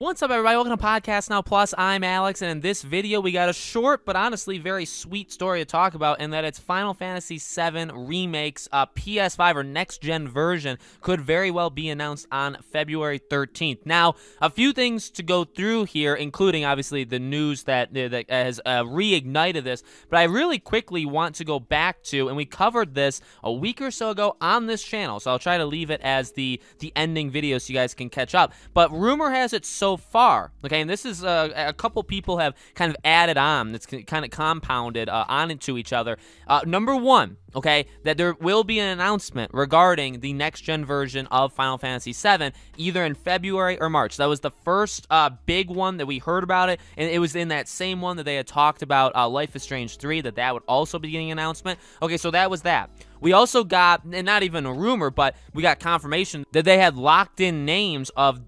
What's up, everybody? Welcome to Podcast Now Plus. I'm Alex, and in this video, we got a short but honestly very sweet story to talk about, and that it's Final Fantasy VII Remake's PS5 or next-gen version could very well be announced on February 13th. Now, a few things to go through here, including, obviously, the news that has reignited this, but I really quickly want to go back to, and we covered this a week or so ago on this channel, so I'll try to leave it as the ending video so you guys can catch up, but rumor has it so far, okay, and this is a couple people have kind of added on, it's kind of compounded onto each other. Number one, okay, that there will be an announcement regarding the next-gen version of Final Fantasy VII, either in February or March. That was the first big one that we heard about it, and it was in that same one that they had talked about, Life is Strange 3, that would also be getting an announcement. Okay, so that was that. We also got, and not even a rumor, but we got confirmation that they had locked in names of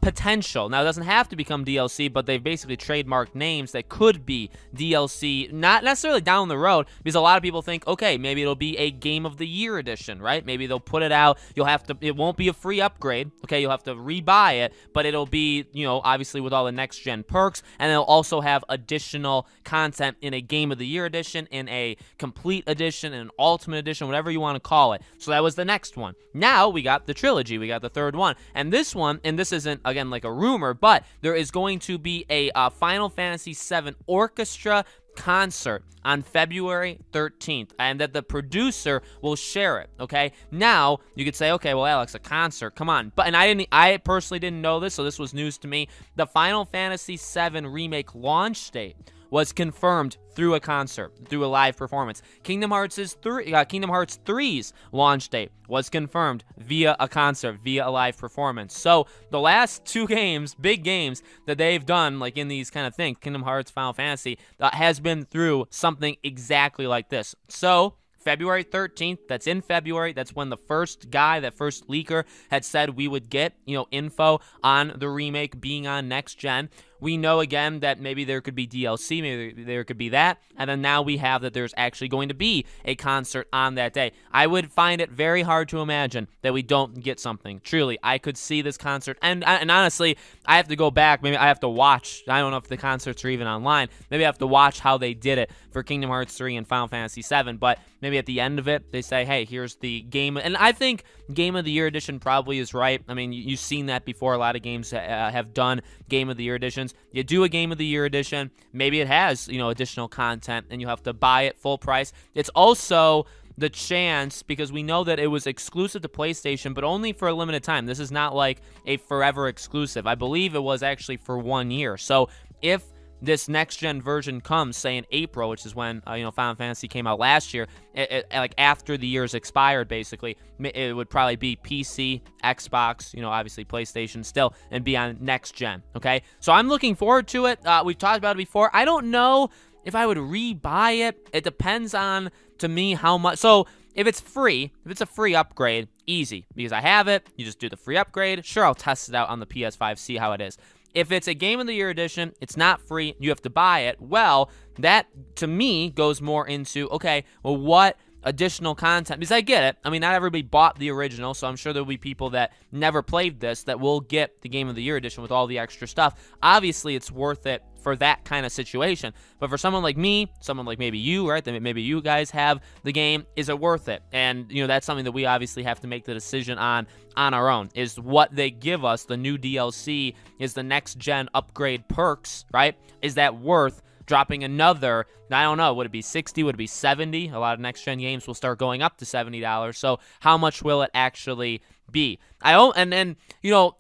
potential. Now, it doesn't have to become DLC, but they've basically trademarked names that could be DLC, not necessarily down the road, because a lot of people think, okay, maybe it'll be a Game of the Year edition, right? Maybe they'll put it out. It won't be a free upgrade, okay? You'll have to rebuy it, but it'll be, you know, obviously with all the next-gen perks, and they'll also have additional content in a Game of the Year edition, in a Complete edition, in an Ultimate edition, whatever you want to call it. So that was the next one. Now we got the trilogy. We got the third one. And this one, and this isn't, again, like a rumor, but there is going to be a Final Fantasy VII orchestra concert on February 13th, and that the producer will share it, okay? Now, you could say, okay, well, Alex, a concert, come on. But, and I personally didn't know this, so this was news to me. The Final Fantasy VII Remake launch date was confirmed through a concert, through a live performance. Kingdom Hearts 3's launch date was confirmed via a concert, via a live performance. So the last two games, big games that they've done, like in these kind of things, Kingdom Hearts, Final Fantasy, has been through something exactly like this. So February 13th, that's in February, that's when the first guy, that first leaker, had said we would get, you know, info on the remake being on next gen. We know, again, that maybe there could be DLC, maybe there could be that, and then now we have that there's actually going to be a concert on that day. I would find it very hard to imagine that we don't get something. Truly, I could see this concert, and honestly, I have to go back, maybe I have to watch, I don't know if the concerts are even online, maybe I have to watch how they did it for Kingdom Hearts 3 and Final Fantasy VII, but maybe at the end of it, they say, hey, here's the game, and I think Game of the Year edition probably is right. I mean, you've seen that before. A lot of games have done Game of the Year editions. You do a Game of the Year edition, maybe it has, you know, additional content, and you have to buy it full price. It's also the chance, because we know that it was exclusive to PlayStation, but only for a limited time. This is not like a forever exclusive. I believe it was actually for 1 year. So if this next-gen version comes, say, in April, which is when, you know, Final Fantasy came out last year, like after the years expired, basically, it would probably be PC, Xbox, you know, obviously PlayStation still, and be on next-gen, okay? So I'm looking forward to it. We've talked about it before. I don't know if I would rebuy it. It depends on, to me, how much. So if it's free, if it's a free upgrade, easy, because I have it. You just do the free upgrade. Sure, I'll test it out on the PS5, see how it is. If it's a Game of the Year edition, it's not free, you have to buy it, well, that, to me, goes more into, okay, well, what additional content, because I get it, I mean, not everybody bought the original, so I'm sure there'll be people that never played this that will get the Game of the Year edition with all the extra stuff. Obviously, it's worth it for that kind of situation, but for someone like me, someone like maybe you, right, that maybe you guys have the game, is it worth it? And, you know, that's something that we obviously have to make the decision on our own, is what they give us, the new DLC, is the next-gen upgrade perks, right? Is that worth dropping another, I don't know, would it be 60, would it be 70? A lot of next-gen games will start going up to $70, so how much will it actually be? And then, you know,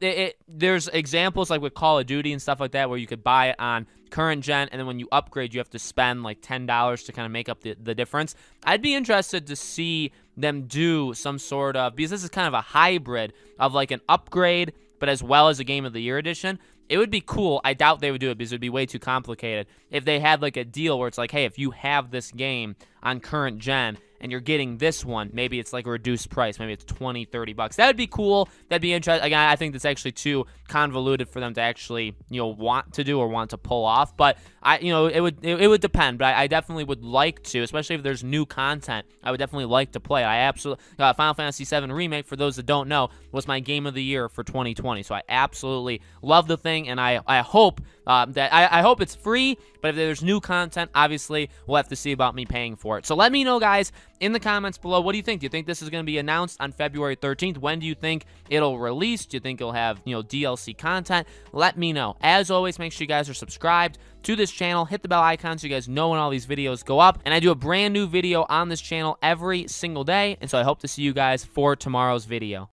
there's examples like with Call of Duty and stuff like that where you could buy it on current gen, and then when you upgrade, you have to spend like $10 to kind of make up the difference. I'd be interested to see them do some sort of, because this is kind of a hybrid of like an upgrade, but as well as a Game of the Year edition. It would be cool. I doubt they would do it because it would be way too complicated. If they had like a deal where it's like, hey, if you have this game on current gen and you're getting this one, maybe it's like a reduced price. Maybe it's 20, 30 bucks. That would be cool. That'd be interesting. Again, I think that's actually too convoluted for them to actually, you know, want to do or want to pull off. But it would depend. But I definitely would like to, especially if there's new content. I would definitely like to play it. I absolutely Final Fantasy VII Remake, for those that don't know, was my game of the year for 2020. So I absolutely love the thing. thing, and I hope I hope it's free, but if there's new content, obviously, we'll have to see about me paying for it. So let me know, guys, in the comments below, what do you think? Do you think this is going to be announced on February 13th? When do you think it'll release? Do you think it'll have, DLC content? Let me know. As always, make sure you guys are subscribed to this channel. Hit the bell icon so you guys know when all these videos go up. And I do a brand new video on this channel every single day, and so I hope to see you guys for tomorrow's video.